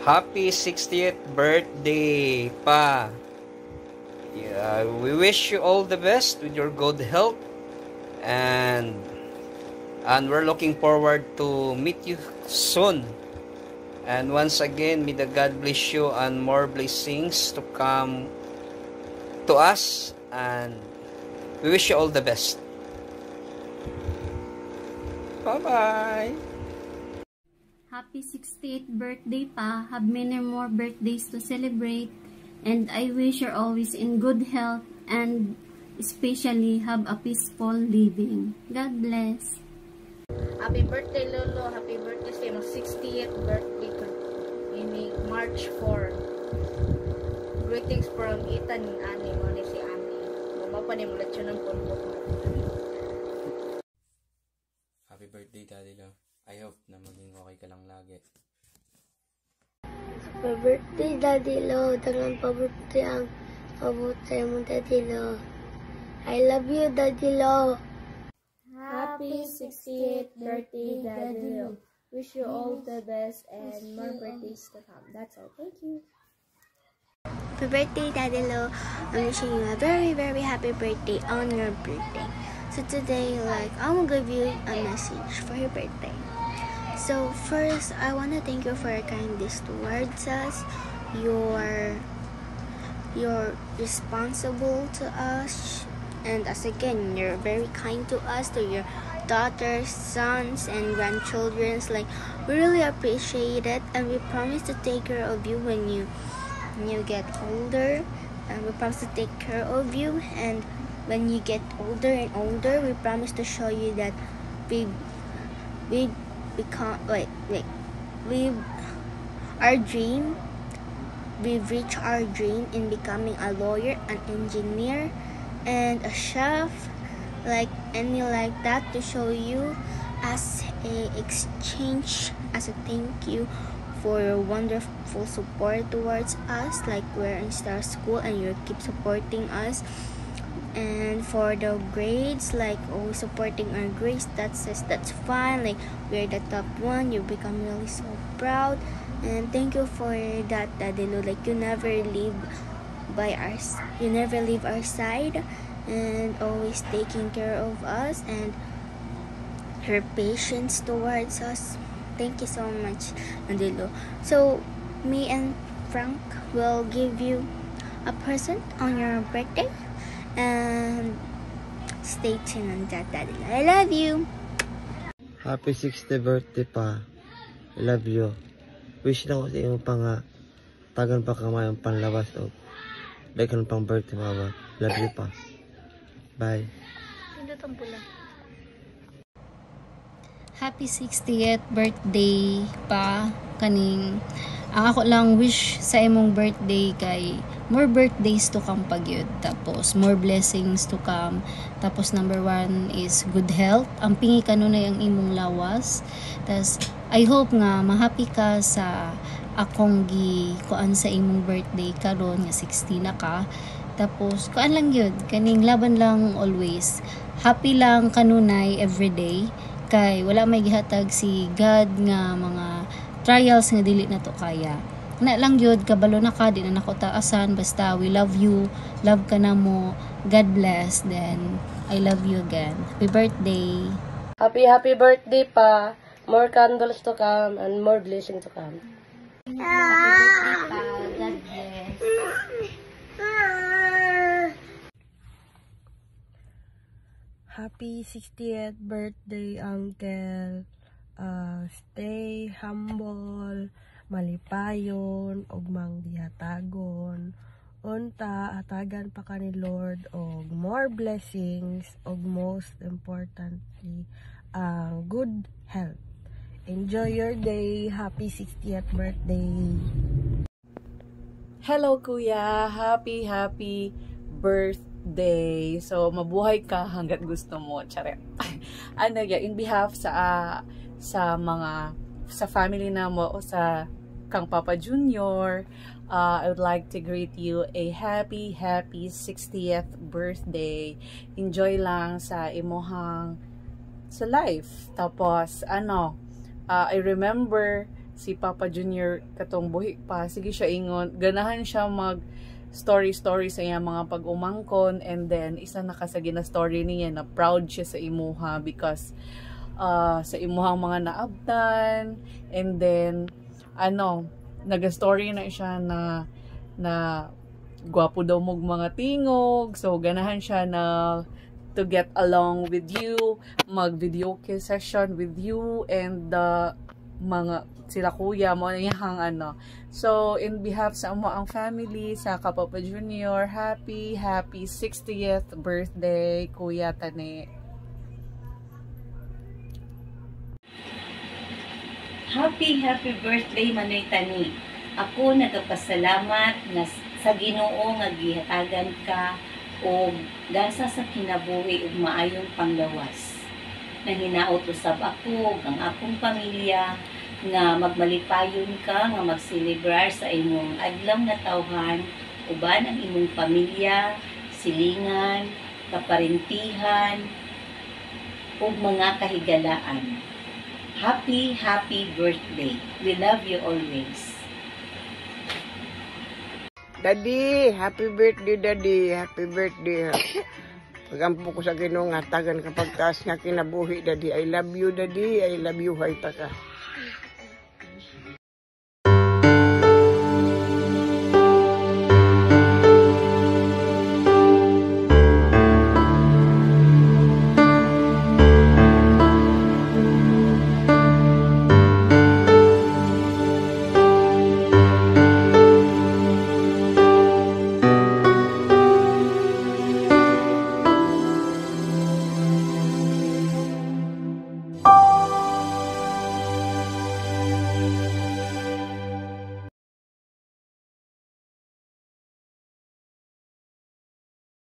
Happy 60th birthday, Pa. Yeah, we wish you all the best with your good health, and we're looking forward to meet you soon. And once again, may the God bless you and more blessings to come to us, and we wish you all the best. Bye-bye. Happy 68th birthday, Pa. Have many more birthdays to celebrate. And I wish you're always in good health and especially have a peaceful living. God bless. Happy birthday, Lolo. Happy birthday sa iyong 60th birthday in March 4. Greetings from Ethan and Annie. Mo ni si Annie. Mapanimulat yun ng punpok mo. Happy birthday, Daddy Love. I hope na maging okay ka lang lagi. Happy birthday, Daddy Lo. Dengan pabuti ang pabuti mo, Daddy Lo. I love you, Daddy Lo. Happy 68th birthday, Daddy Lo. Wish you all the best and more birthdays to come. That's all. Thank you. Happy birthday, Daddy Lo. I'm wishing you a very, very happy birthday on your birthday. So today, I will give you a message for your birthday. So first, I want to thank you for your kindness towards us. You're responsible to us, and as again, you're very kind to us, to your daughters, sons, and grandchildren. We really appreciate it, and we promise to take care of you when you get older. And we promise to take care of you, and when you get older and older, we promise to show you that we've reached our dream in becoming a lawyer, an engineer, and a chef, any like that, to show you as a exchange, as a thank you for your wonderful support towards us. We're in Star School and you keep supporting us. And for the grades, always supporting our grades, that's fine. We're the top one. You become really so proud, and thank you for that, Daddy Lo. You never leave our side, and always taking care of us, and her patience towards us. Thank you so much, Daddy Lo. So me and Frank will give you a present on your birthday. And stay tuned on that, Daddy. I love you. Happy 60th birthday, Pa. I love you. Wish na ko sa iyong tagan pa kamayang panlabas o dagan pang birthday, Mama. Love you, Pa. Bye. Happy 60th birthday, Pa. Ang ako lang wish sa imong birthday kay more birthdays to come pagyud, tapos more blessings to come, tapos number 1 is good health, ang pingi kanunay ang imong lawas, tas I hope nga ma-happy ka sa akong kuan sa imong birthday karon nga 60 na ka, tapos kuan lang yun, kaning laban lang always, happy lang kanunay everyday, kay wala may gihatag si God nga mga trials nga dili na to kaya. Na lang yun, kabalo na ka, di na nako taasan, basta we love you, love ka na mo, God bless, then I love you again. Happy birthday! Happy birthday, Pa. More candles to come and more blessings to come. Happy birthday, Pa. God bless. Happy 60th birthday, Uncle. Stay humble, malipayon, og mang dihatagon. Unta, hatagan pa ka ni Lord og more blessings, og most importantly, good health. Enjoy your day. Happy 60th birthday. Hello, Kuya. Happy birthday. So, mabuhay ka hanggat gusto mo. Charet. In behalf sa family na mo o sa kang Papa Junior, I would like to greet you a happy 60th birthday. Enjoy lang sa imuhang sa life. Tapos I remember si Papa Junior katong buhi pa, sige siya ingon, ganahan siya mag story sa iya mga pag-umangkon, and then isa na kasagi na story niya na proud siya sa imuha because sa imuhang mga naabtan, and then naga-story na siya na gwapo daw mong mga tingog, so ganahan siya na to get along with you, mag-video session with you, and mga sila kuya mo niyang So in behalf sa amo ang family sa Kapapa Junior, happy 60th birthday Kuya Tani. Happy birthday Manoy Tani. Ako nagapasalamat nga sa Ginoo nga gihatagan ka o gasa sa kinabuhi ug maayong panglawas. Nahinaot usab ako ang akong pamilya nga magmalipayon ka nga magselebrar sa imong adlaw nga tawhan uban ang imong pamilya, silingan, kaparentihan ug mga kahigalaan. Happy birthday. We love you always. Daddy, happy birthday, Daddy. Happy birthday. Pagampo ko sa Ginoo nga tagan kapag taas nga kinabuhi, Daddy. I love you, Daddy. I love you, hay taka.